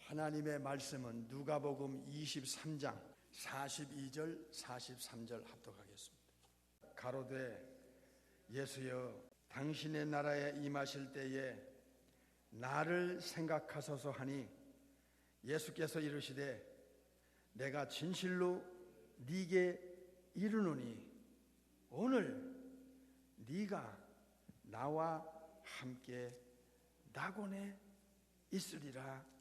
하나님의 말씀은 누가복음 23장 42절 43절 합독하겠습니다. 가로되 예수여 당신의 나라에 임하실 때에 나를 생각하소서 하니 예수께서 이르시되 내가 진실로 네게 이르노니 오늘 네가 나와 함께 낙원에 있으리라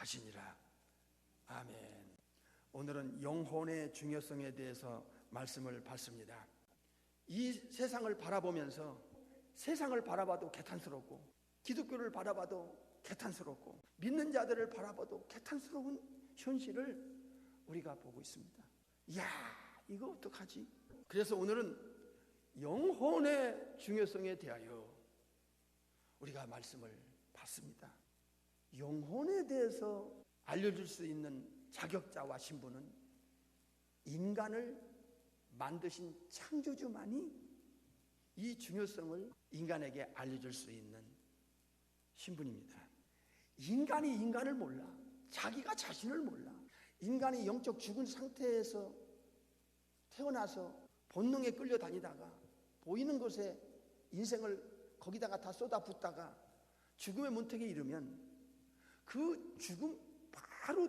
하시니라. 아멘. 오늘은 영혼의 중요성에 대해서 말씀을 받습니다. 이 세상을 바라보면서 세상을 바라봐도 개탄스럽고 기독교를 바라봐도 개탄스럽고 믿는 자들을 바라봐도 개탄스러운 현실을 우리가 보고 있습니다. 이야, 이거 어떡하지? 그래서 오늘은 영혼의 중요성에 대하여 우리가 말씀을 받습니다. 영혼에 대해서 알려줄 수 있는 자격자와 신분은 인간을 만드신 창조주만이 이 중요성을 인간에게 알려줄 수 있는 신분입니다. 인간이 인간을 몰라. 자기가 자신을 몰라. 인간이 영적 죽은 상태에서 태어나서 본능에 끌려다니다가 보이는 곳에 인생을 거기다가 다 쏟아붓다가 죽음의 문턱에 이르면 그 죽음 바로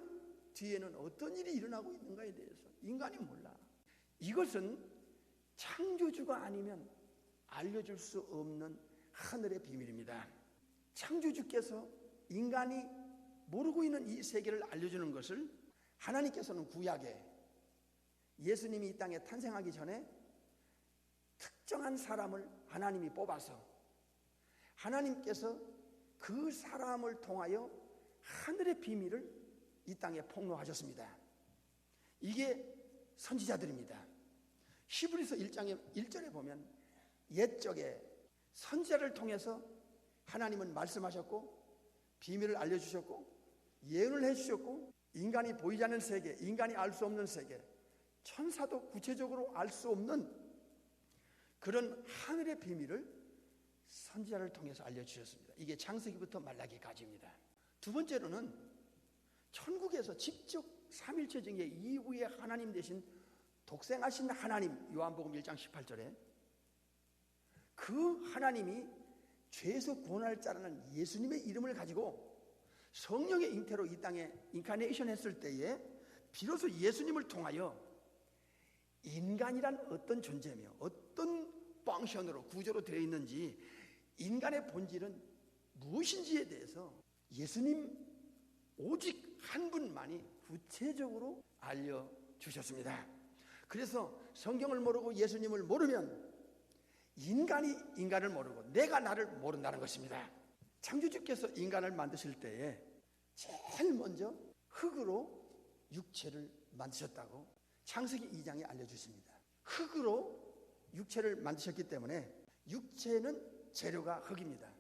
뒤에는 어떤 일이 일어나고 있는가에 대해서 인간이 몰라. 이것은 창조주가 아니면 알려줄 수 없는 하늘의 비밀입니다. 창조주께서 인간이 모르고 있는 이 세계를 알려주는 것을 하나님께서는 구약에 예수님이 이 땅에 탄생하기 전에 특정한 사람을 하나님이 뽑아서 하나님께서 그 사람을 통하여 하늘의 비밀을 이 땅에 폭로하셨습니다. 이게 선지자들입니다. 히브리서 1장의 1절에 보면 옛적에 선지자를 통해서 하나님은 말씀하셨고 비밀을 알려주셨고 예언을 해주셨고 인간이 보이지 않는 세계, 인간이 알 수 없는 세계, 천사도 구체적으로 알 수 없는 그런 하늘의 비밀을 선지자를 통해서 알려주셨습니다. 이게 창세기부터 말라기까지입니다. 두 번째로는 천국에서 직접 삼일체 중에 이후에 하나님 되신 독생하신 하나님, 요한복음 1장 18절에 그 하나님이 죄에서 구원할 자라는 예수님의 이름을 가지고 성령의 잉태로 이 땅에 인카네이션 했을 때에 비로소 예수님을 통하여 인간이란 어떤 존재며 어떤 펑션으로 구조로 되어 있는지 인간의 본질은 무엇인지에 대해서 예수님 오직 한 분만이 구체적으로 알려주셨습니다. 그래서 성경을 모르고 예수님을 모르면 인간이 인간을 모르고 내가 나를 모른다는 것입니다. 창조주께서 인간을 만드실 때에 제일 먼저 흙으로 육체를 만드셨다고 창세기 2장에 알려주십니다. 흙으로 육체를 만드셨기 때문에 육체는 재료가 흙입니다.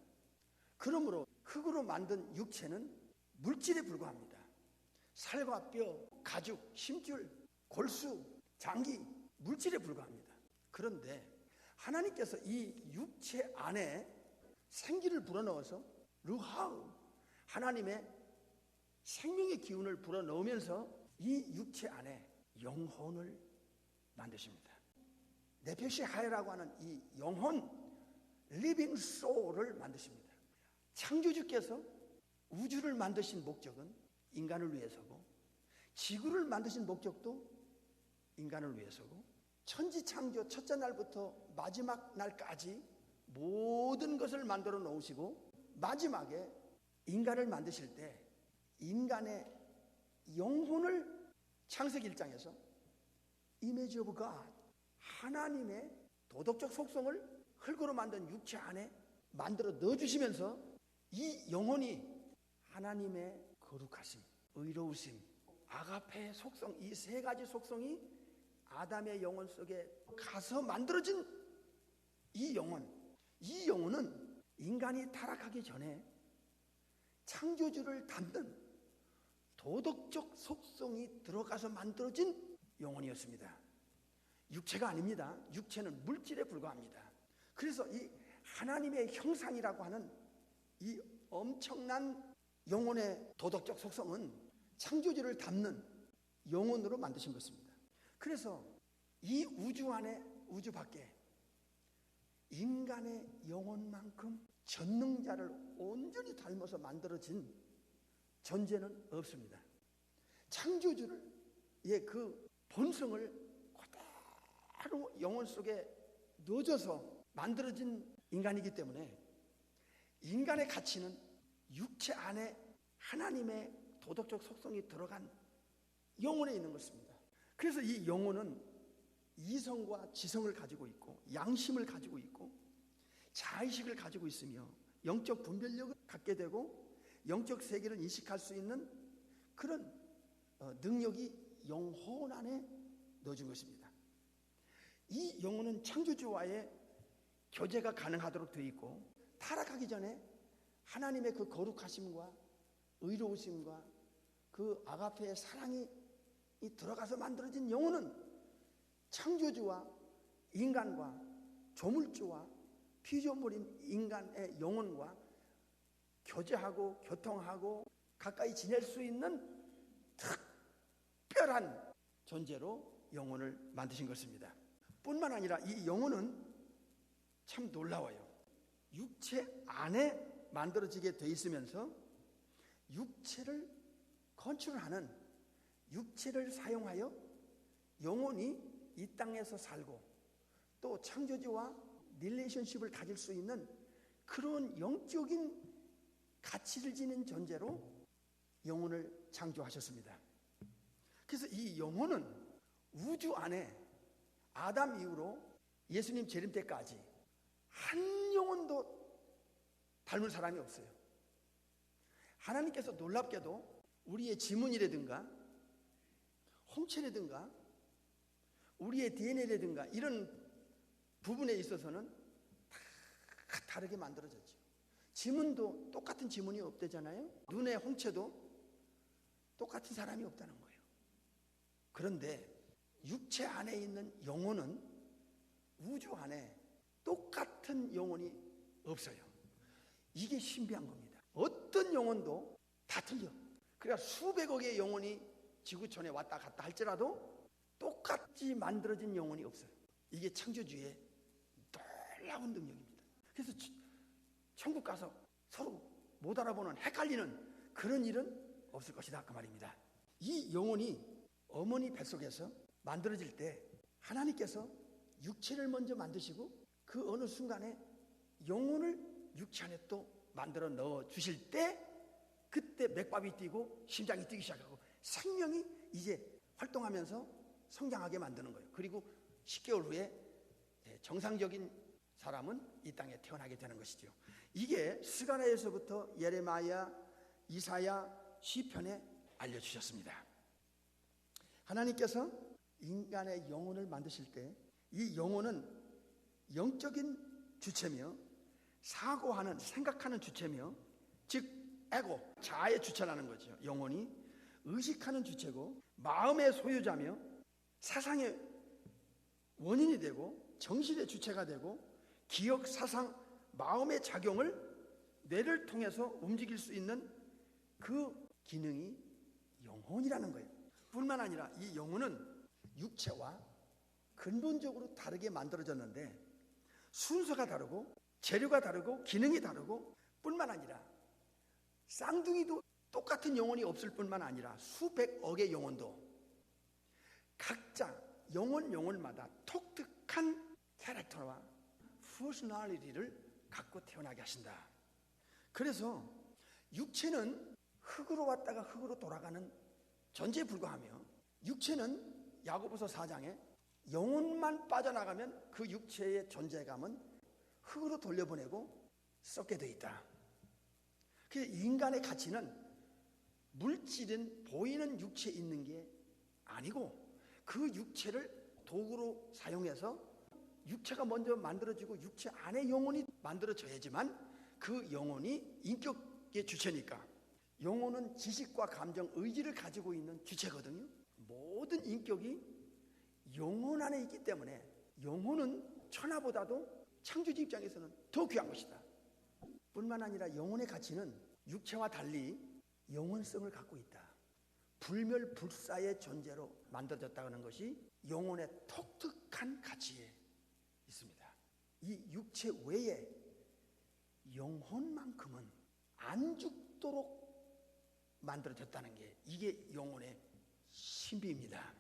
그러므로 흙으로 만든 육체는 물질에 불과합니다. 살과 뼈, 가죽, 심줄, 골수, 장기, 물질에 불과합니다. 그런데 하나님께서 이 육체 안에 생기를 불어넣어서 루하우, 하나님의 생명의 기운을 불어넣으면서 이 육체 안에 영혼을 만드십니다. 네페시 하야라고 하는 이 영혼, 리빙 소울을 만드십니다. 창조주께서 우주를 만드신 목적은 인간을 위해서고 지구를 만드신 목적도 인간을 위해서고 천지창조 첫째 날부터 마지막 날까지 모든 것을 만들어 놓으시고 마지막에 인간을 만드실 때 인간의 영혼을 창세기 1장에서 Image of God, 하나님의 도덕적 속성을 흙으로 만든 육체 안에 만들어 넣어주시면서 이 영혼이 하나님의 거룩하심, 의로우심, 아가페의 속성, 이 세 가지 속성이 아담의 영혼 속에 가서 만들어진 이 영혼은 인간이 타락하기 전에 창조주를 닮는 도덕적 속성이 들어가서 만들어진 영혼이었습니다. 육체가 아닙니다. 육체는 물질에 불과합니다. 그래서 이 하나님의 형상이라고 하는 이 엄청난 영혼의 도덕적 속성은 창조주를 닮는 영혼으로 만드신 것입니다. 그래서 이 우주 안에, 우주 밖에 인간의 영혼만큼 전능자를 온전히 닮아서 만들어진 존재는 없습니다. 창조주의 그 본성을 그대로 영혼 속에 넣어줘서 만들어진 인간이기 때문에 인간의 가치는 육체 안에 하나님의 도덕적 속성이 들어간 영혼에 있는 것입니다. 그래서 이 영혼은 이성과 지성을 가지고 있고 양심을 가지고 있고 자의식을 가지고 있으며 영적 분별력을 갖게 되고 영적 세계를 인식할 수 있는 그런 능력이 영혼 안에 넣어준 것입니다. 이 영혼은 창조주와의 교제가 가능하도록 되어 있고 타락하기 전에 하나님의 그 거룩하심과 의로우심과 그 아가페의 사랑이 들어가서 만들어진 영혼은 창조주와 인간과 조물주와 피조물인 인간의 영혼과 교제하고 교통하고 가까이 지낼 수 있는 특별한 존재로 영혼을 만드신 것입니다. 뿐만 아니라 이 영혼은 참 놀라워요. 육체 안에 만들어지게 돼 있으면서 육체를 컨트롤하는, 육체를 사용하여 영혼이 이 땅에서 살고 또 창조주와 릴레이션십을 가질 수 있는 그런 영적인 가치를 지닌 존재로 영혼을 창조하셨습니다. 그래서 이 영혼은 우주 안에 아담 이후로 예수님 재림 때까지 한 영혼도 닮은 사람이 없어요. 하나님께서 놀랍게도 우리의 지문이라든가 홍채라든가 우리의 DNA라든가 이런 부분에 있어서는 다 다르게 만들어졌죠. 지문도 똑같은 지문이 없대잖아요. 눈의 홍채도 똑같은 사람이 없다는 거예요. 그런데 육체 안에 있는 영혼은 우주 안에 똑같은 영혼이 없어요. 이게 신비한 겁니다. 어떤 영혼도 다 틀려. 그러니까 수백억의 영혼이 지구촌에 왔다 갔다 할지라도 똑같이 만들어진 영혼이 없어요. 이게 창조주의 놀라운 능력입니다. 그래서 천국 가서 서로 못 알아보는 헷갈리는 그런 일은 없을 것이다 그 말입니다. 이 영혼이 어머니 뱃속에서 만들어질 때 하나님께서 육체를 먼저 만드시고 그 어느 순간에 영혼을 육체 안에 또 만들어 넣어 주실 때 그때 맥박이 뛰고 심장이 뛰기 시작하고 생명이 이제 활동하면서 성장하게 만드는 거예요. 그리고 10개월 후에 정상적인 사람은 이 땅에 태어나게 되는 것이죠. 이게 스가랴에서부터 예레마야, 이사야, 시편에 알려주셨습니다. 하나님께서 인간의 영혼을 만드실 때 이 영혼은 영적인 주체며 사고하는, 생각하는 주체며 즉 에고, 자아의 주체라는 거죠. 영혼이 의식하는 주체고 마음의 소유자며 사상의 원인이 되고 정신의 주체가 되고 기억, 사상, 마음의 작용을 뇌를 통해서 움직일 수 있는 그 기능이 영혼이라는 거예요. 뿐만 아니라 이 영혼은 육체와 근본적으로 다르게 만들어졌는데 순서가 다르고 재료가 다르고 기능이 다르고 뿐만 아니라 쌍둥이도 똑같은 영혼이 없을 뿐만 아니라 수백억의 영혼도 각자 영혼마다 독특한 캐릭터와 퍼스널리티를 갖고 태어나게 하신다. 그래서 육체는 흙으로 왔다가 흙으로 돌아가는 존재에 불과하며 육체는 야고보서 4장에 영혼만 빠져나가면 그 육체의 존재감은 흙으로 돌려보내고 썩게 돼 있다. 그래서 인간의 가치는 물질은 보이는 육체에 있는 게 아니고 그 육체를 도구로 사용해서 육체가 먼저 만들어지고 육체 안에 영혼이 만들어져야지만 그 영혼이 인격의 주체니까 영혼은 지식과 감정, 의지를 가지고 있는 주체거든요. 모든 인격이 영혼 안에 있기 때문에 영혼은 천하보다도 창조주 입장에서는 더 귀한 것이다. 뿐만 아니라 영혼의 가치는 육체와 달리 영원성을 갖고 있다. 불멸불사의 존재로 만들어졌다는 것이 영혼의 독특한 가치에 있습니다. 이 육체 외에 영혼만큼은 안 죽도록 만들어졌다는 게 이게 영혼의 신비입니다.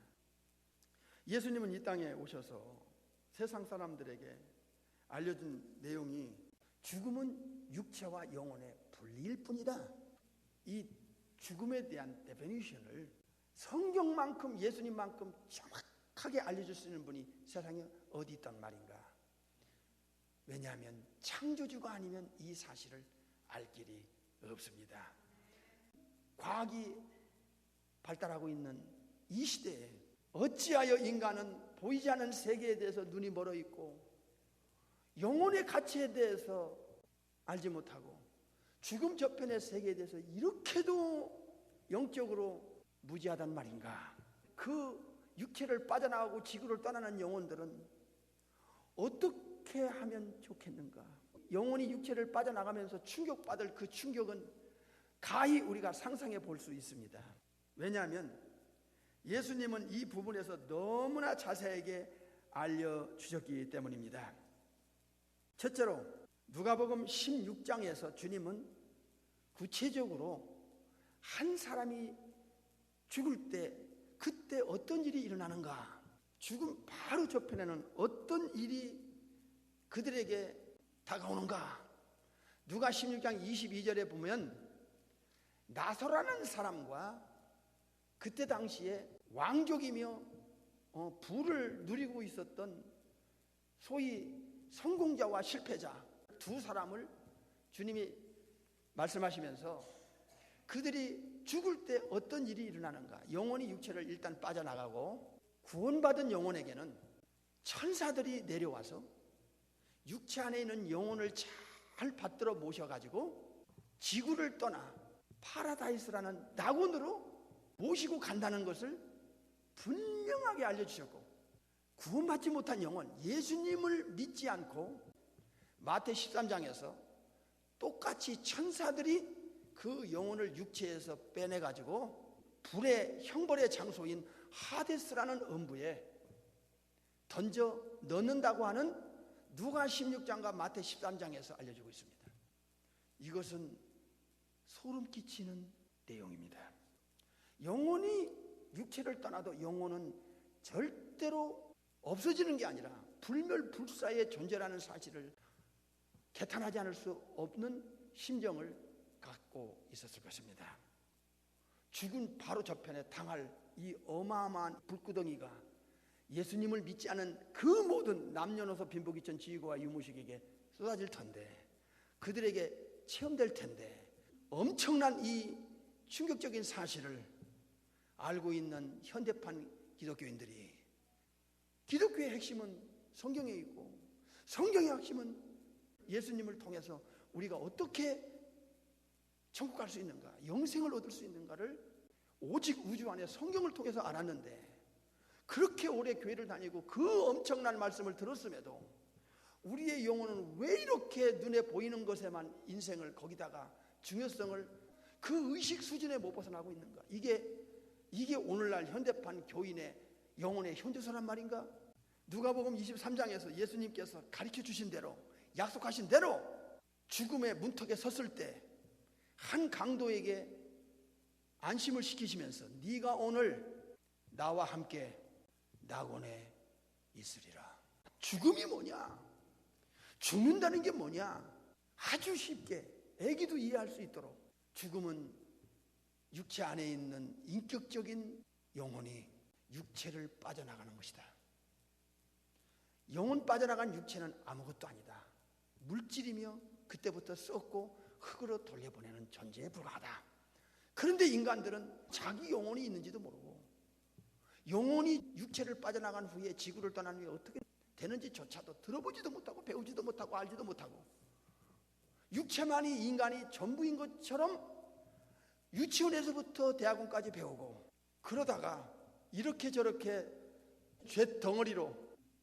예수님은 이 땅에 오셔서 세상 사람들에게 알려준 내용이 죽음은 육체와 영혼의 분리일 뿐이다. 이 죽음에 대한 데피니션을 성경만큼 예수님만큼 정확하게 알려줄 수 있는 분이 세상에 어디 있단 말인가. 왜냐하면 창조주가 아니면 이 사실을 알 길이 없습니다. 과학이 발달하고 있는 이 시대에 어찌하여 인간은 보이지 않는 세계에 대해서 눈이 멀어 있고 영혼의 가치에 대해서 알지 못하고 죽음 저편의 세계에 대해서 이렇게도 영적으로 무지하단 말인가. 그 육체를 빠져나가고 지구를 떠나는 영혼들은 어떻게 하면 좋겠는가. 영혼이 육체를 빠져나가면서 충격받을 그 충격은 가히 우리가 상상해 볼 수 있습니다. 왜냐하면 예수님은 이 부분에서 너무나 자세하게 알려주셨기 때문입니다. 첫째로 누가복음 16장에서 주님은 구체적으로 한 사람이 죽을 때 그때 어떤 일이 일어나는가, 죽음 바로 저편에는 어떤 일이 그들에게 다가오는가. 누가 16장 22절에 보면 나소라는 사람과 그때 당시에 왕족이며 부를 누리고 있었던 소위 성공자와 실패자 두 사람을 주님이 말씀하시면서 그들이 죽을 때 어떤 일이 일어나는가. 영혼이 육체를 일단 빠져나가고 구원받은 영혼에게는 천사들이 내려와서 육체 안에 있는 영혼을 잘 받들어 모셔가지고 지구를 떠나 파라다이스라는 낙원으로 모시고 간다는 것을 분명하게 알려주셨고, 구원받지 못한 영혼, 예수님을 믿지 않고 마태 13장에서 똑같이 천사들이 그 영혼을 육체에서 빼내가지고 불의 형벌의 장소인 하데스라는 음부에 던져 넣는다고 하는 누가 16장과 마태 13장에서 알려주고 있습니다. 이것은 소름 끼치는 내용입니다. 영혼이 육체를 떠나도 영혼은 절대로 없어지는 게 아니라 불멸불사의 존재라는 사실을 개탄하지 않을 수 없는 심정을 갖고 있었을 것입니다. 죽은 바로 저편에 당할 이 어마어마한 불구덩이가 예수님을 믿지 않은 그 모든 남녀노소 빈부귀천 지휘고와 유무식에게 쏟아질 텐데, 그들에게 체험될 텐데, 엄청난 이 충격적인 사실을 알고 있는 현대판 기독교인들이, 기독교의 핵심은 성경에 있고 성경의 핵심은 예수님을 통해서 우리가 어떻게 천국 갈 수 있는가, 영생을 얻을 수 있는가를 오직 우주 안에 성경을 통해서 알았는데, 그렇게 오래 교회를 다니고 그 엄청난 말씀을 들었음에도 우리의 영혼은 왜 이렇게 눈에 보이는 것에만 인생을, 거기다가 중요성을 그 의식 수준에 못 벗어나고 있는가. 이게 오늘날 현대판 교인의 영혼의 현주소란 말인가. 누가복음 23장에서 예수님께서 가르쳐 주신 대로, 약속하신 대로 죽음의 문턱에 섰을 때 한 강도에게 안심을 시키시면서 네가 오늘 나와 함께 낙원에 있으리라. 죽음이 뭐냐, 죽는다는 게 뭐냐, 아주 쉽게 애기도 이해할 수 있도록 죽음은 육체 안에 있는 인격적인 영혼이 육체를 빠져나가는 것이다. 영혼 빠져나간 육체는 아무것도 아니다. 물질이며 그때부터 썩고 흙으로 돌려보내는 존재에 불과하다. 그런데 인간들은 자기 영혼이 있는지도 모르고 영혼이 육체를 빠져나간 후에 지구를 떠난 후에 어떻게 되는지조차도 들어보지도 못하고 배우지도 못하고 알지도 못하고 육체만이 인간이 전부인 것처럼 유치원에서부터 대학원까지 배우고, 그러다가 이렇게 저렇게 죄 덩어리로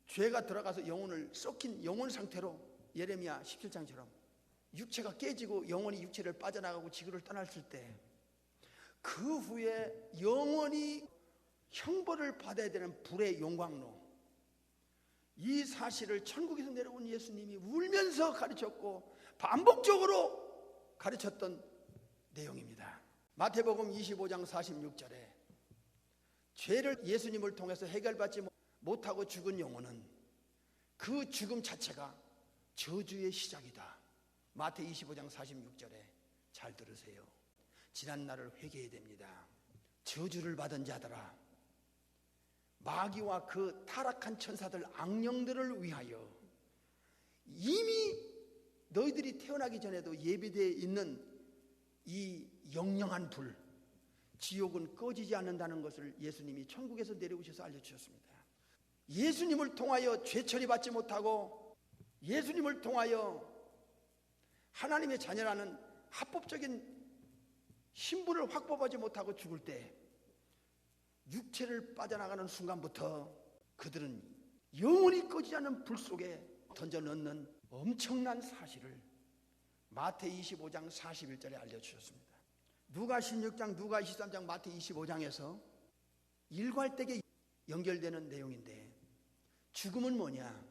죄가 들어가서 영혼을 썩힌 영혼 상태로 예레미야 17장처럼 육체가 깨지고 영혼이 육체를 빠져나가고 지구를 떠났을 때 그 후에 영원히 형벌을 받아야 되는 불의 용광로, 이 사실을 천국에서 내려온 예수님이 울면서 가르쳤고 반복적으로 가르쳤던 내용입니다. 마태복음 25장 46절에 죄를 예수님을 통해서 해결받지 못하고 죽은 영혼은 그 죽음 자체가 저주의 시작이다. 마태 25장 46절에 잘 들으세요. 지난 날을 회개해야 됩니다. 저주를 받은 자들아, 마귀와 그 타락한 천사들 악령들을 위하여 이미 너희들이 태어나기 전에도 예비되어 있는 이 영영한 불, 지옥은 꺼지지 않는다는 것을 예수님이 천국에서 내려오셔서 알려주셨습니다. 예수님을 통하여 죄 처리받지 못하고 예수님을 통하여 하나님의 자녀라는 합법적인 신분을 확보하지 못하고 죽을 때 육체를 빠져나가는 순간부터 그들은 영원히 꺼지지 않는 불 속에 던져 넣는 엄청난 사실을 마태 25장 41절에 알려주셨습니다. 누가 16장, 누가 23장, 마태 25장에서 일괄되게 연결되는 내용인데, 죽음은 뭐냐?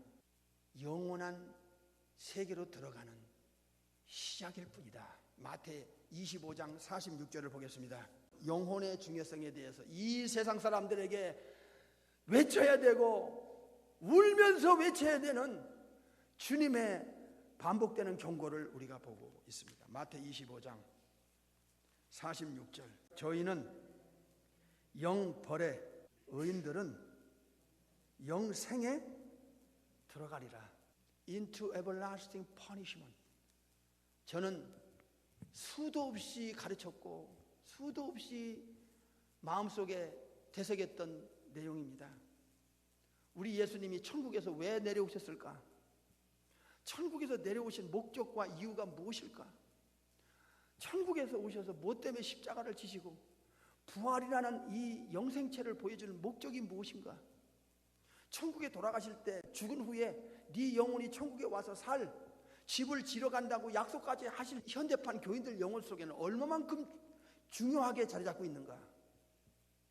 영원한 세계로 들어가는 시작일 뿐이다. 마태 25장 46절을 보겠습니다. 영혼의 중요성에 대해서 이 세상 사람들에게 외쳐야 되고 울면서 외쳐야 되는 주님의 반복되는 경고를 우리가 보고 있습니다. 마태 25장 46절, 저희는 영벌에, 의인들은 영생에 들어가리라. Into everlasting punishment. 저는 수도 없이 가르쳤고 수도 없이 마음속에 되새겼던 내용입니다. 우리 예수님이 천국에서 왜 내려오셨을까? 천국에서 내려오신 목적과 이유가 무엇일까? 천국에서 오셔서 뭐 때문에 십자가를 지시고 부활이라는 이 영생체를 보여주는 목적이 무엇인가? 천국에 돌아가실 때 죽은 후에 네 영혼이 천국에 와서 살 집을 지러 간다고 약속까지 하실 현대판 교인들 영혼 속에는 얼마만큼 중요하게 자리 잡고 있는가?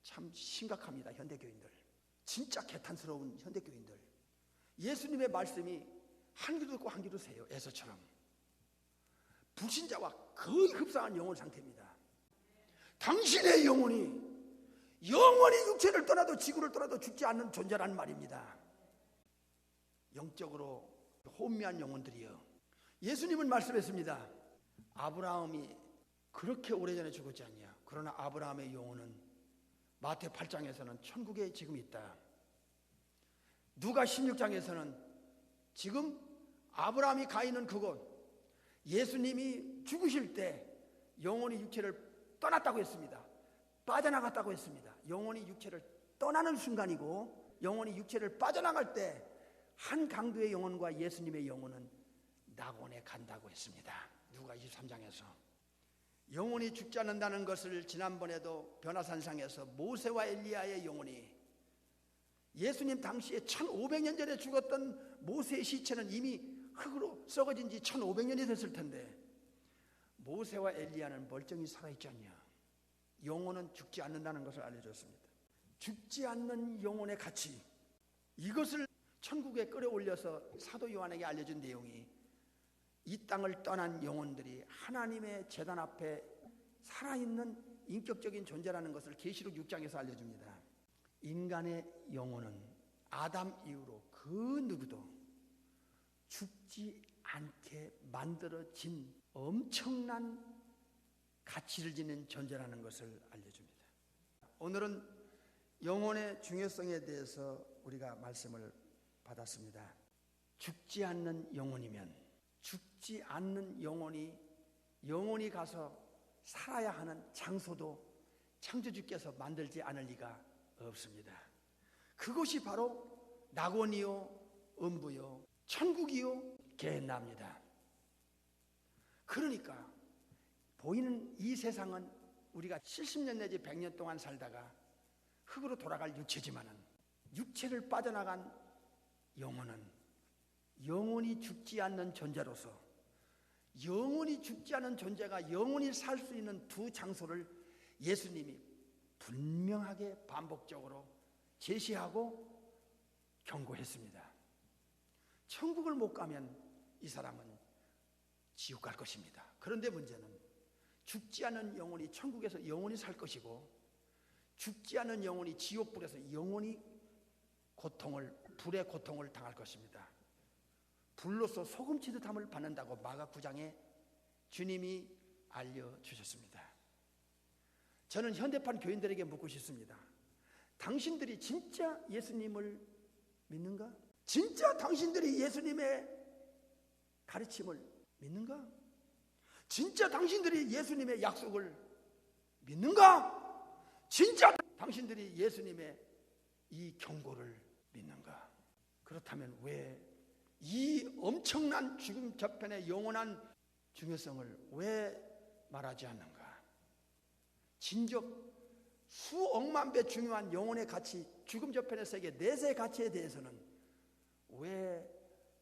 참 심각합니다. 현대교인들, 진짜 개탄스러운 현대교인들. 예수님의 말씀이 한 귀로 듣고 한 귀로 새요. 에서처럼 불신자와 거의 흡사한 영혼 상태입니다. 당신의 영혼이 영원히 육체를 떠나도 지구를 떠나도 죽지 않는 존재라는 말입니다. 영적으로 혼미한 영혼들이요. 예수님은 말씀했습니다. 아브라함이 그렇게 오래전에 죽었지 않냐? 그러나 아브라함의 영혼은 마태 8장에서는 천국에 지금 있다. 누가 16장에서는 지금 아브라함이 가 있는 그곳, 예수님이 죽으실 때 영혼이 육체를 떠났다고 했습니다. 빠져나갔다고 했습니다. 영혼이 육체를 떠나는 순간이고 영혼이 육체를 빠져나갈 때 한 강도의 영혼과 예수님의 영혼은 낙원에 간다고 했습니다. 누가 23장에서 영혼이 죽지 않는다는 것을 지난번에도 변화산상에서 모세와 엘리야의 영혼이, 예수님 당시에 1500년 전에 죽었던 모세의 시체는 이미 흙으로 썩어진 지 1500년이 됐을 텐데 모세와 엘리야는 멀쩡히 살아있지 않냐? 영혼은 죽지 않는다는 것을 알려줬습니다. 죽지 않는 영혼의 가치, 이것을 천국에 끌어올려서 사도 요한에게 알려준 내용이 이 땅을 떠난 영혼들이 하나님의 제단 앞에 살아있는 인격적인 존재라는 것을 계시록 6장에서 알려줍니다. 인간의 영혼은 아담 이후로 그 누구도 죽지 않게 만들어진 엄청난 가치를 지닌 존재라는 것을 알려줍니다. 오늘은 영혼의 중요성에 대해서 우리가 말씀을 받았습니다. 죽지 않는 영혼이면, 죽지 않는 영혼이 가서 살아야 하는 장소도 창조주께서 만들지 않을 리가 없습니다. 그것이 바로 낙원이요, 음부요, 천국이요, 게헨나입니다. 그러니까 보이는 이 세상은 우리가 70년 내지 100년 동안 살다가 흙으로 돌아갈 육체지만은 육체를 빠져나간 영혼은 영원히 죽지 않는 존재로서, 영원히 죽지 않은 존재가 영원히 살 수 있는 두 장소를 예수님이 분명하게 반복적으로 제시하고 경고했습니다. 천국을 못 가면 이 사람은 지옥 갈 것입니다. 그런데 문제는 죽지 않은 영혼이 천국에서 영원히 살 것이고 죽지 않은 영혼이 지옥불에서 영원히 불의 고통을 당할 것입니다. 불로서 소금치듯함을 받는다고 마가 9장에 주님이 알려주셨습니다. 저는 현대판 교인들에게 묻고 싶습니다. 당신들이 진짜 예수님을 믿는가? 진짜 당신들이 예수님의 가르침을 믿는가? 진짜 당신들이 예수님의 약속을 믿는가? 진짜 당신들이 예수님의 이 경고를 믿는가? 그렇다면 왜 이 엄청난 죽음 저편의 영원한 중요성을 왜 말하지 않는가? 진적 수억만 배 중요한 영혼의 가치, 죽음 저편의 세계 내세 가치에 대해서는 왜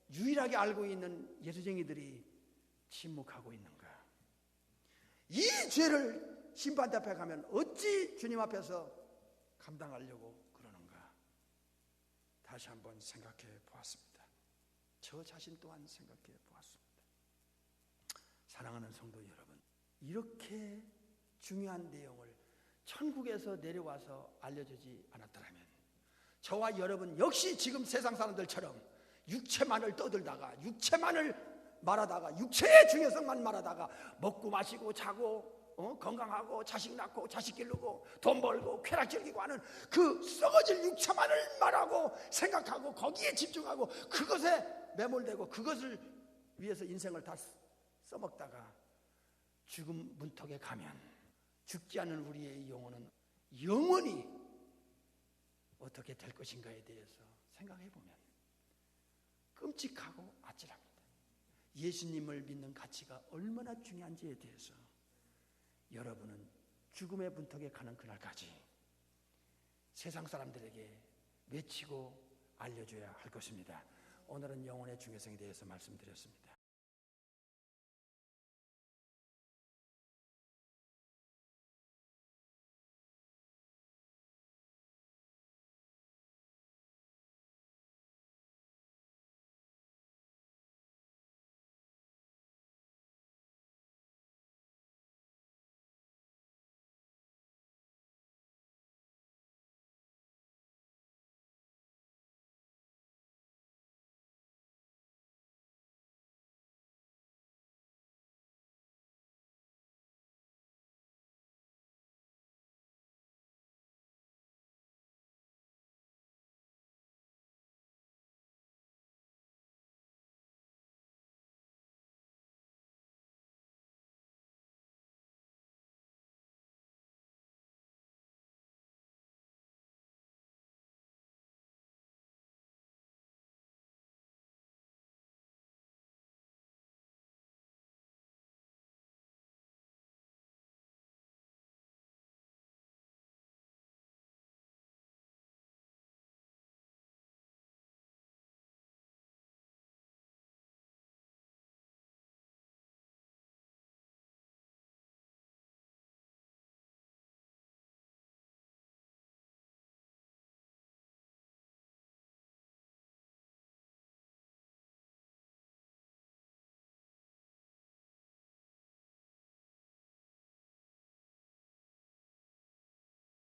유일하게 알고 있는 예수쟁이들이 침묵하고 있는가? 이 죄를 심판대 앞에 가면 어찌 주님 앞에서 감당하려고 그러는가? 다시 한번 생각해 보았습니다. 저 자신 또한 생각해 보았습니다. 사랑하는 성도 여러분, 이렇게 중요한 내용을 천국에서 내려와서 알려주지 않았더라면 저와 여러분 역시 지금 세상 사람들처럼 육체만을 떠들다가 육체만을 말하다가 육체의 중요성만 말하다가 먹고 마시고 자고 건강하고 자식 낳고 자식 기르고 돈 벌고 쾌락 즐기고 하는 그 썩어질 육체만을 말하고 생각하고 거기에 집중하고 그것에 매몰되고 그것을 위해서 인생을 다 써먹다가 죽음 문턱에 가면 죽지 않은 우리의 영혼은 영원히 어떻게 될 것인가에 대해서 생각해 보면 끔찍하고 아찔합니다. 예수님을 믿는 가치가 얼마나 중요한지에 대해서 여러분은 죽음의 문턱에 가는 그날까지 세상 사람들에게 외치고 알려줘야 할 것입니다. 오늘은 영혼의 중요성에 대해서 말씀드렸습니다.